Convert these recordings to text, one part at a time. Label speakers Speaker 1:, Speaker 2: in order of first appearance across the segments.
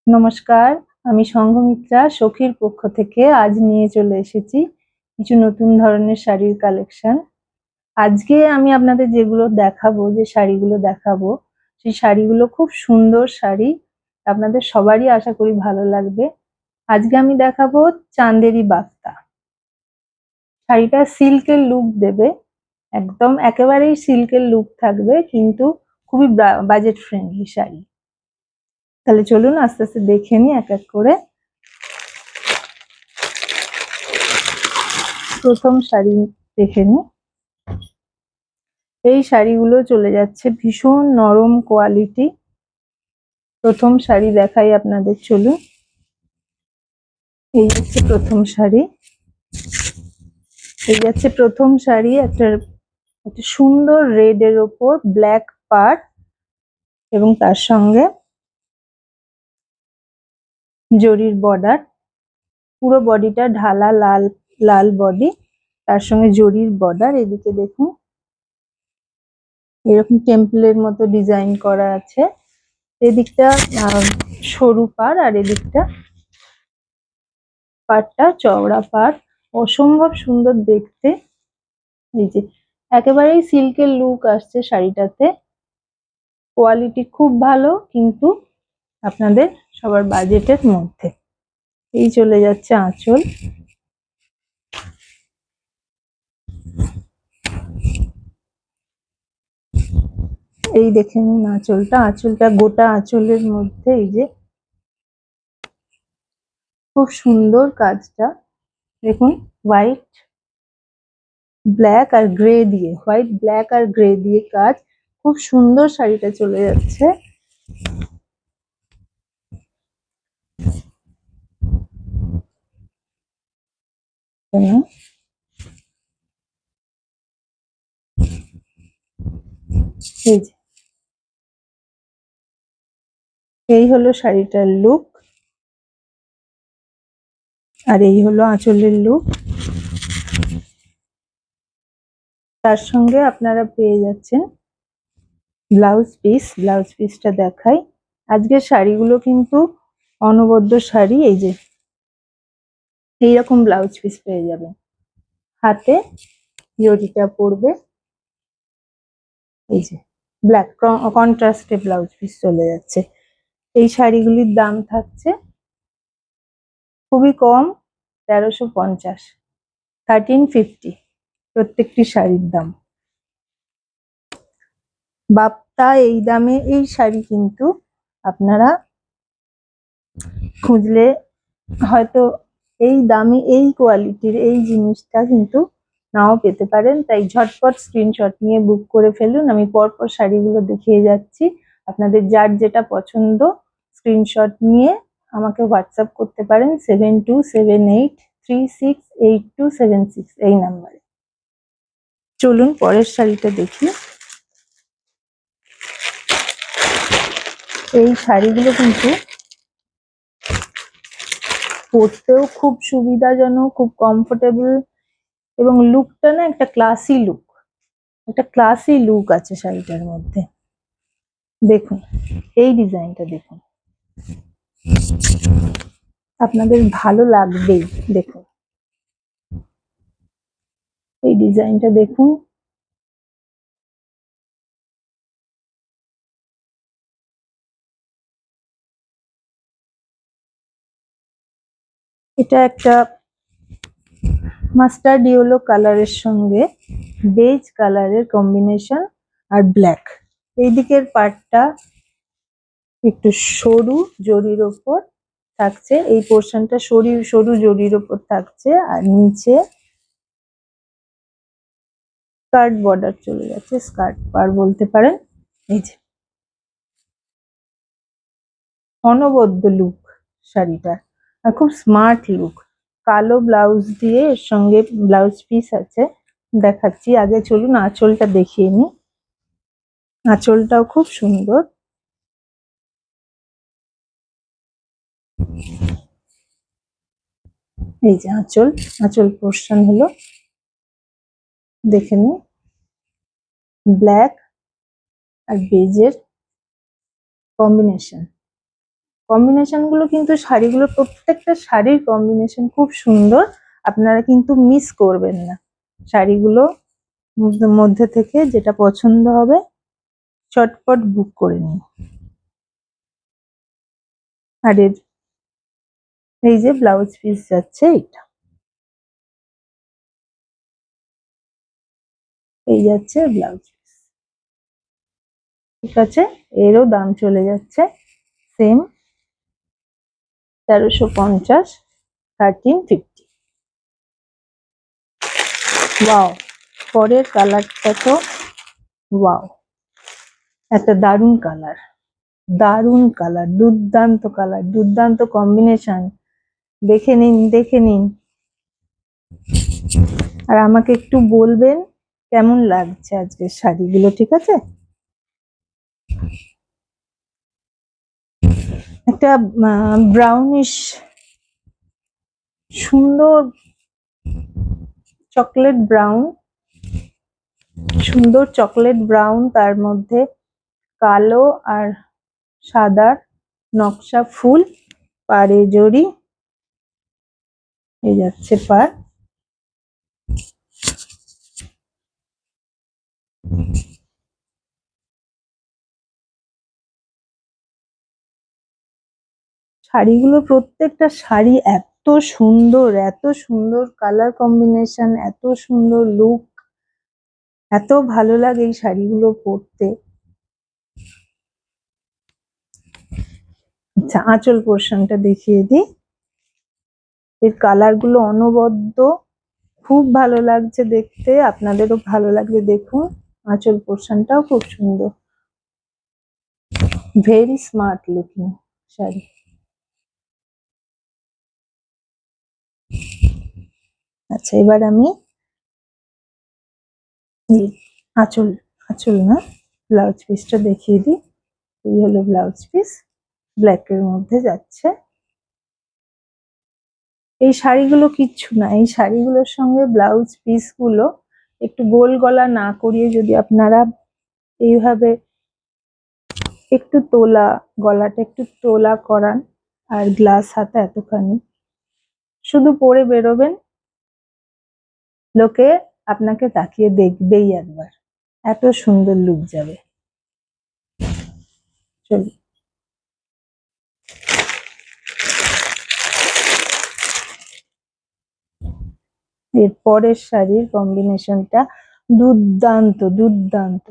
Speaker 1: নমস্কার, আমি সংঘমিত্রা সখীর পক্ষ থেকে আজ নিয়ে চলে এসেছি কিছু নতুন ধরনের শাড়ির কালেকশন। আজকে আমি আপনাদের যেগুলো দেখাবো, যে শাড়িগুলো দেখাবো, সেই শাড়িগুলো খুব সুন্দর শাড়ি, আপনাদের সবারই আশা করি ভালো লাগবে। আজকে আমি দেখাবো চাঁদেরি বাফতা। শাড়িটা সিল্কের লুক দেবে, একদম একেবারেই সিল্কের লুক থাকবে, কিন্তু খুবই বাজেট ফ্রেন্ডলি শাড়ি। তাহলে চলুন আস্তে আস্তে দেখে নিই এক এক করে। প্রথম শাড়ি দেখে নিই। এই শাড়িগুলো চলে যাচ্ছে ভীষণ নরম কোয়ালিটি। প্রথম শাড়ি দেখাই আপনাদের, চলুন। এই হচ্ছে প্রথম শাড়ি। এই যাচ্ছে প্রথম শাড়ি, একটা সুন্দর রেড এর ওপর ব্ল্যাক পাড় এবং তার সঙ্গে জরির বর্ডার। পুরো বডিটা ঢালা লাল লাল বডি, তার সঙ্গে জরির বর্ডার। এদিকে দেখুন এরকম টেম্পলের মতো ডিজাইন করা আছে। এদিকটা সরু পাড় আর এদিকটা পাড়টা চওড়া পাড়, অসম্ভব সুন্দর দেখতে। এই যে একেবারেই সিল্কের লুক আসছে শাড়িটাতে, কোয়ালিটি খুব ভালো, কিন্তু আপনাদের সবার বাজেটের মধ্যে। এই চলে যাচ্ছে আঁচল। এই দেখে নিন আঁচলটা, আঁচলটা গোটা আঁচলের মধ্যে এই যে খুব সুন্দর কাজটা দেখুন, হোয়াইট ব্ল্যাক আর গ্রে দিয়ে, হোয়াইট ব্ল্যাক আর গ্রে দিয়ে কাজ, খুব সুন্দর শাড়িটা চলে যাচ্ছে। এই যে এই হলো শাড়িটার লুক, আর এই হলো আঁচলের লুক। তার সঙ্গে আপনারা পেয়ে যাচ্ছেন ব্লাউজ পিস। ব্লাউজ পিসটা দেখাই। আজকের শাড়িগুলো কিন্তু অনবদ্য শাড়ি। এই যে এইরকম ব্লাউজ পিস পেয়ে যাবেন, হাতে জরিটা পড়বে। এই যে ব্ল্যাক কন্ট্রাস্টে ব্লাউজ পিস চলে যাচ্ছে। এই শাড়িগুলির দাম থাকছে খুবই কম, 1350, 1350 প্রত্যেকটি শাড়ির দাম। বাপ্তা এই দামে এই শাড়ি কিন্তু আপনারা খুঁজলে হয়তো এই দামে এই কোয়ালিটির এই জিনিসটা কিন্তু নাও পেতে পারেন। তাই ঝটপট স্ক্রিনশট নিয়ে বুক করে ফেলুন। আমি পরপর শাড়িগুলো দেখিয়ে যাচ্ছি, আপনাদের যার যেটা পছন্দ স্ক্রিনশট নিয়ে আমাকে হোয়াটসঅ্যাপ করতে পারেন 7278368276 এই নাম্বারে। চলুন পরের শাড়িটা দেখি। এই শাড়িগুলো কিন্তু পরতেও খুব সুবিধাজনক, খুব কমফোর্টেবল, এবং লুকটা না একটা ক্লাসি লুক, একটা ক্লাসি লুক আছে শাড়িটার মধ্যে। দেখুন এই ডিজাইনটা দেখুন, আপনাদের ভালো লাগবেই। দেখুন এই ডিজাইনটা দেখুন, এটা একটা মাস্টার্ড ইয়েলো কালারের সঙ্গে বেজ কালারের কম্বিনেশন আর ব্ল্যাক। এই দিকের পার্টটা একটু সরু জরির ওপর থাকছে, এই পোর্শনটা সরু সরু জরির ওপর থাকছে, আর নিচে স্কার্ট বর্ডার চলে যাচ্ছে, স্কার্ট পার বলতে পারেন। এই যে অনবদ্য লুক শাড়িটা, আর খুব স্মার্ট লুক। কালো ব্লাউজ দিয়ে এর সঙ্গে ব্লাউজ পিস আছে, দেখাচ্ছি। আগে চলুন আঁচলটা দেখিয়ে নিই। আঁচলটাও খুব সুন্দর। এই যে আঁচল, আঁচল পোর্শন হলো, দেখে নিন, ব্ল্যাক আর বেজের কম্বিনেশন। কম্বিনেশন গুলো কিন্তু শাড়িগুলো, প্রত্যেকটা শাড়ির কম্বিনেশন খুব সুন্দর, আপনারা কিন্তু মিস করবেন না। শাড়িগুলো মধ্যে থেকে যেটা পছন্দ হবে চটপট বুক করে নিন। আর এই যে ব্লাউজ পিস যাচ্ছে এটা, এই যাচ্ছে ব্লাউজ পিস, ঠিক আছে। এরও দাম চলে যাচ্ছে সেম 1350, 1350। ওয়াও, পরের কালারটা তো ওয়াও, একটা দারুণ কালার, দারুণ কালার, দুর্দান্ত কালার, দুর্দান্ত কম্বিনেশন। দেখে নিন, দেখে নিন, আর আমাকে একটু বলবেন কেমন লাগছে আজকের শাড়িগুলো, ঠিক আছে। একটা ব্রাউনিশ সুন্দর চকলেট ব্রাউন, সুন্দর চকলেট ব্রাউন, তার মধ্যে কালো আর সাদার নকশা ফুল, পাড়ে জড়ি, এই যাচ্ছে পাড়। শাড়িগুলো, প্রত্যেকটা শাড়ি এত সুন্দর, এত সুন্দর কালার কম্বিনেশন, এত সুন্দর লুক, এত ভালো লাগে এই শাড়িগুলো পরতে। আচ্ছা, আঁচল পোর্শনটা দেখিয়ে দিই। এর কালার গুলো অনবদ্য, খুব ভালো লাগছে দেখতে, আপনাদেরও ভালো লাগবে। দেখুন আঁচল পোর্শনটাও খুব সুন্দর, ভেরি স্মার্ট লুকিং শাড়ি। আচ্ছা, এবার আমি আঁচল, আঁচল না, ব্লাউজ পিসটা দেখিয়ে দিই। এই হলো ব্লাউজ পিস, ব্ল্যাক এর মধ্যে যাচ্ছে। এই শাড়িগুলো কিচ্ছু না, এই শাড়িগুলোর সঙ্গে ব্লাউজ পিস গুলো একটু গোল গলা না করিয়ে যদি আপনারা এইভাবে একটু তোলা, গলাটা একটু তোলা করান, আর গ্লাস হাতা এতখানি শুধু পরে বেরোবেন, লোকে আপনাকে তাকিয়ে দেখবেই একবার, এত সুন্দর লুক যাবে। চলুন, এর পরের শাড়ির কম্বিনেশনটা দুর্দান্ত, দুর্দান্ত,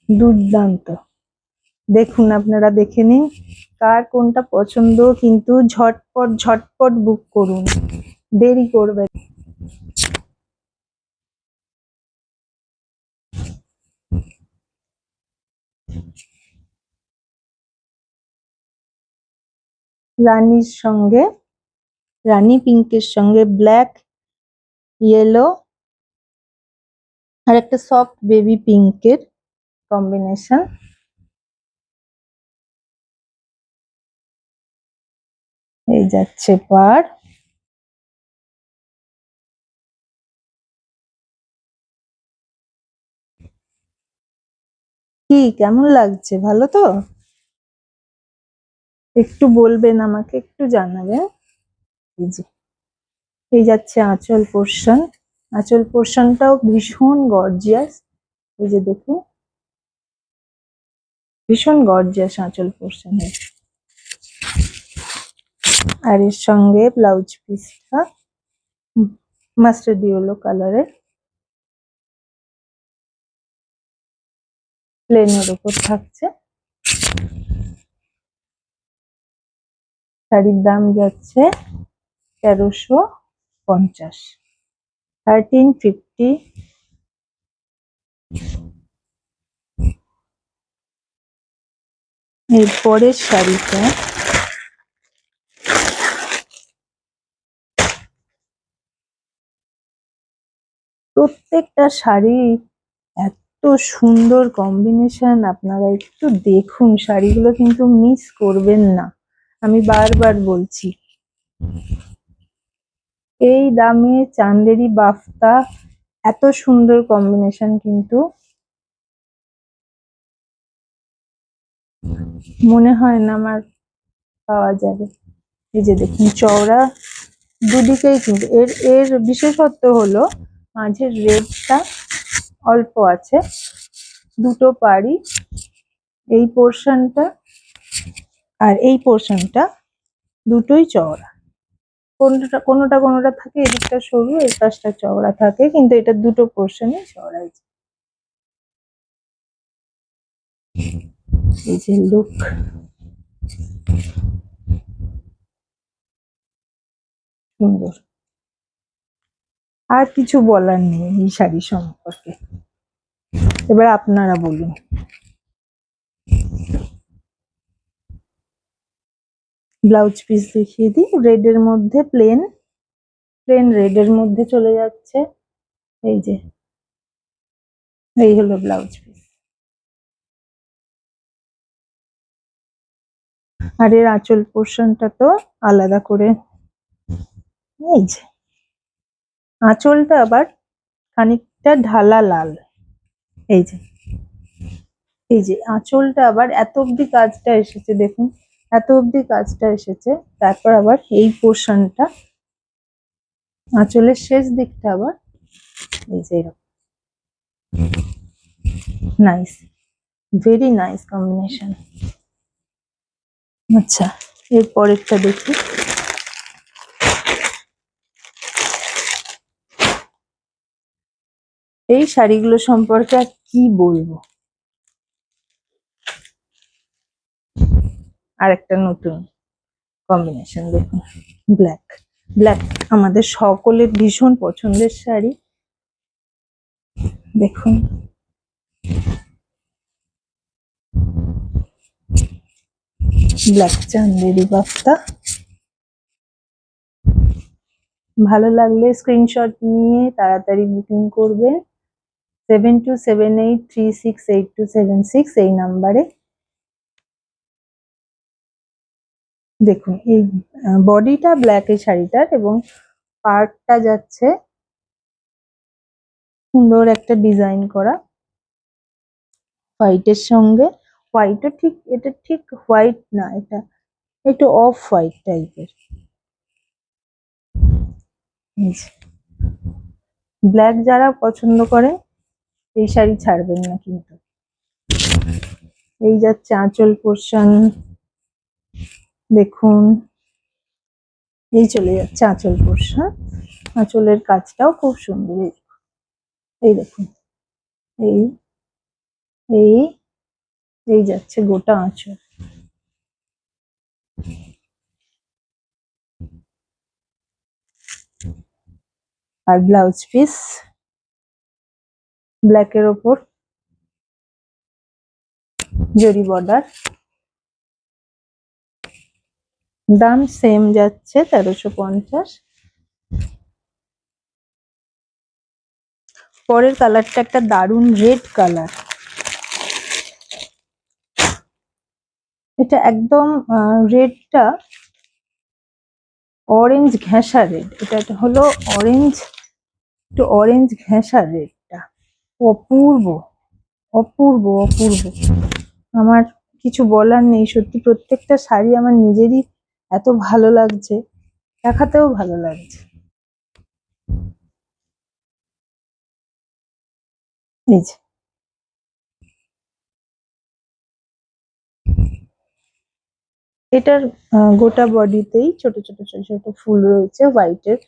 Speaker 1: দুর্দান্ত। দেখুন, আপনারা দেখে নিন কার কোনটা পছন্দ, কিন্তু ঝটপট ঝটপট বুক করুন, দেরি করবেন। রানীর সঙ্গে, রানী পিঙ্কের সঙ্গে ব্ল্যাক, ইয়েলো আর একটা সফট বেবি পিঙ্কের কম্বিনেশন। এই যাচ্ছে পাড়। কি কেমন লাগছে, ভালো তো? একটু বলবেন, আমাকে একটু জানাবেন। এই যে, এই যাচ্ছে আঁচল পোর্শন, আঁচল পোর্শনটাও ভীষণ গর্জিয়াস। এই যে দেখুন, ভীষণ গর্জিয়াস আঁচল পোর্শন। আর এর সঙ্গে ব্লাউজ পিসটা মাস্টার্ড ইয়েলো কালারের, প্লেনের উপর থাকছে। শাড়ির দাম যাচ্ছে 1350, 1350। এর পরের শাড়িটা প্রত্যেকটা শাড়ি এত সুন্দর কম্বিনেশন, আপনারা একটু দেখুন, শাড়িগুলো কিন্তু মিস করবেন না, আমি বারবার বলছি। এই দামে চান্দেরি বাফতা, এত সুন্দর কম্বিনেশন কিন্তু মনে হয় না আমার পাওয়া যাবে। এই যে দেখুন চওড়া দুদিকেই, কিন্তু এর এর বিশেষত্ব হলো মাঝের রেডটা অল্প আছে, দুটো পাড়ই, এই পোর্শনটা আর এই পোর্শনটা দুটোই চওড়া। কোনোটা কোনোটা কোনোটা থাকে এদিকটা সরু, এই পাশটা চওড়া থাকে, কিন্তু এটা দুটো পোর্শনই চওড়া। এই যে লুক, সুন্দর। আর কিছু বলার নেই এই শাড়ি সম্পর্কে, এবার আপনারা বলুন। ব্লাউজ পিস দেখিয়ে দিই, রেড এর মধ্যে প্লেন রেড এর মধ্যে চলে যাচ্ছে। এই যে এই হলো ব্লাউজ পিস, আর এর আঁচল পোর্শনটা তো আলাদা করে। এই যে আঁচলটা আবার খানিকটা ঢালা লাল। এই যে আঁচলটা আবার এত অব্দি কাজটা এসেছে, দেখুন এত অব্দি কাজটা এসেছে, তারপর আবার এই পোর্শনটা আঁচলের শেষ দিকটা আবার এই যে এরকম। Nice, very nice combination. আচ্ছা, এর পরেরটা দেখি। এই শাড়িগুলো সম্পর্কে আর কি বলবো, আর একটা নতুন কম্বিনেশন দেখুন, ব্ল্যাক ব্ল্যাক আমাদের সকলের ভীষণ পছন্দের শাড়ি। দেখুন ব্ল্যাক চান্দেরি বাফতা। ভালো লাগলে স্ক্রিনশট নিয়ে তাড়াতাড়ি বুকিং করবেন 7278368276 এই নাম্বারে। দেখুন এই বডিটা ব্ল্যাক এই শাড়িটার, এবং পার্টটা যাচ্ছে সুন্দর একটা ডিজাইন করা হোয়াইটের সঙ্গে। হোয়াইটও ঠিক, এটা ঠিক হোয়াইট না, এটা একটু অফ হোয়াইট টাইপের। ব্ল্যাক যারা পছন্দ করেন এই শাড়ি ছাড়বেন না কিন্তু। এই যাচ্ছে আঁচল পোর্শন, দেখুন এই চলে যাচ্ছে আঁচল পোর্শন। আঁচলের কাজটাও খুব সুন্দর, এই দেখুন এই এই এই যাচ্ছে গোটা আঁচল। আর ব্লাউজ পিস ব্ল্যাকের ওপর জরি বর্ডার, দাম সেম যাচ্ছে 1350। পরের কালারটা একটা দারুন রেড কালার, এটা একদম রেডটা অরেঞ্জ ঘেঁষা রেড, এটা হলো অরেঞ্জ, একটু অরেঞ্জ ঘেঁষা রেডটা অপূর্ব অপূর্ব অপূর্ব। আমার কিছু বলার নেই, সত্যি প্রত্যেকটা শাড়ি আমার নিজেরই এত ভালো লাগছে, দেখাতেও ভালো লাগছে। এই যে এটার গোটা বডিতেই ছোট ছোট ছোট ছোট ফুল রয়েছে হোয়াইটের,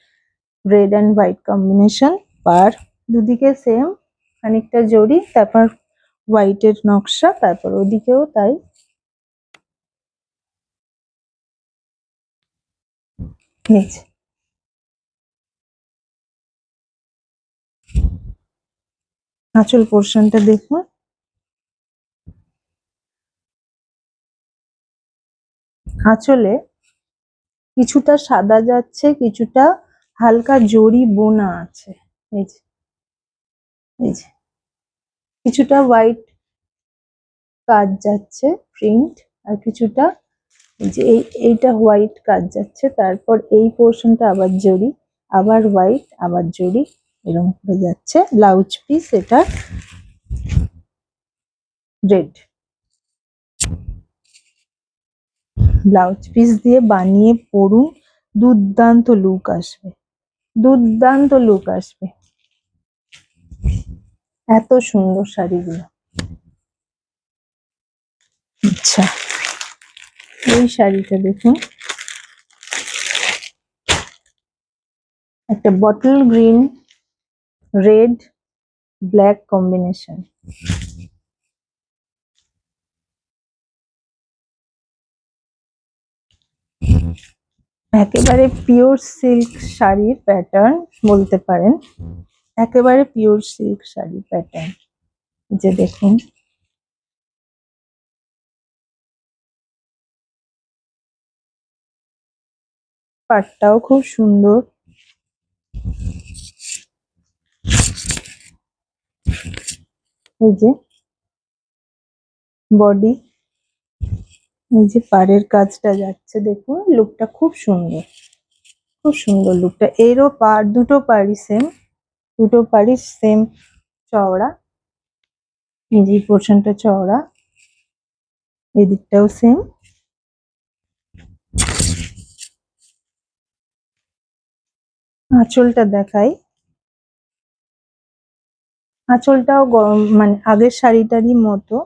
Speaker 1: রেড অ্যান্ড হোয়াইট কম্বিনেশন, আর দুদিকে সেম খানিকটা জরি, তারপর হোয়াইটের নকশা, তারপর ওদিকেও তাই। আঁচল পোর্শনটা দেখুন, আঁচলে কিছুটা সাদা যাচ্ছে, কিছুটা হালকা জরি বোনা আছে। এই যে কিছুটা হোয়াইট কাজ যাচ্ছে প্রিন্ট, আর কিছুটা এই যে এইটা হোয়াইট কাজ যাচ্ছে, তারপর এই পোর্শনটা আবার জরি, আবার হোয়াইট, আবার জরি, এরকম করে যাচ্ছে। ব্লাউজ পিস এটা রেড। ব্লাউজ পিস দিয়ে বানিয়ে পরুন, দুর্দান্ত লুক আসবে, দুর্দান্ত লুক আসবে। এত সুন্দর শাড়িগুলো। আচ্ছা, এই শাড়িটা দেখুন, একটা bottle green red black combination. একেবারে পিওর সিল্ক শাড়ির প্যাটার্ন বলতে পারেন, একেবারে পিওর সিল্ক শাড়ির প্যাটার্ন। যে দেখুন, পাটটাও খুব সুন্দর। এই যে বডি, এই যে পাড়ের কাজটা যাচ্ছে, দেখুন লুকটা খুব সুন্দর, খুব সুন্দর লুকটা। এরও পাড়, দুটো পাড়ই সেম, দুটো পাড়ই সেম চওড়া। এই যে পোর্শনটা চওড়া, এদিকটাও সেম। আঁচলটা দেখাই, আঁচলটাও মানে আগের শাড়িটারই মতো।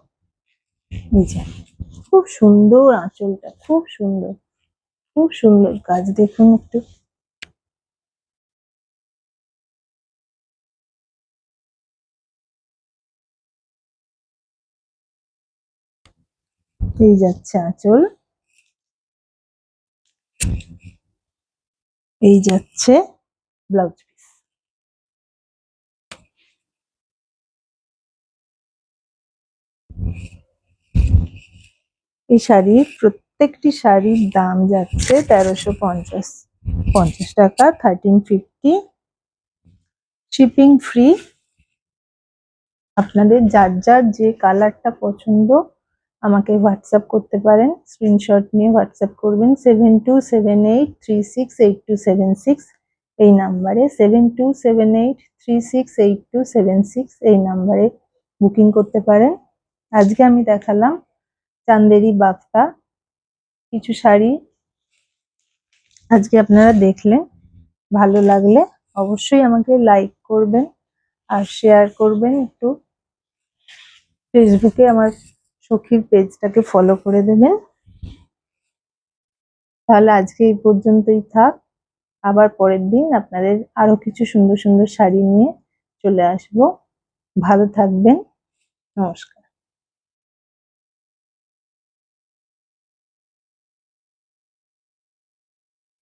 Speaker 1: এই যে খুব সুন্দর আঁচলটা, খুব সুন্দর, খুব সুন্দর কাজ, দেখুন একটু। এই যাচ্ছে আঁচল, এই যাচ্ছে ব্লাউজ পিস। এই শাড়ির প্রত্যেকটি শাড়ির দাম যাচ্ছে 1350, 50 টাকা, 1350, শিপিং ফ্রি। আপনাদের যার যার যে কালারটা পছন্দ আমাকে হোয়াটসঅ্যাপ করতে পারেন, স্ক্রিনশট নিয়ে হোয়াটসঅ্যাপ করবেন 7278368276 এই নাম্বারে, 7278368276 এই নাম্বারে বুকিং করতে পারেন। আজকে আমি দেখালাম চান্দেরি বাফতা কিছু শাড়ি, আজকে আপনারা দেখলেন। ভালো লাগলে অবশ্যই আমাকে লাইক করবেন আর শেয়ার করবেন। একটু ফেসবুকে আমার সখীর পেজটাকে ফলো করে দেবেন। তাহলে আজকে এই পর্যন্তই থাক, আবার পরের দিন আপনাদের আরো কিছু সুন্দর সুন্দর শাড়ি নিয়ে চলে আসবো। ভালো থাকবেন, নমস্কার।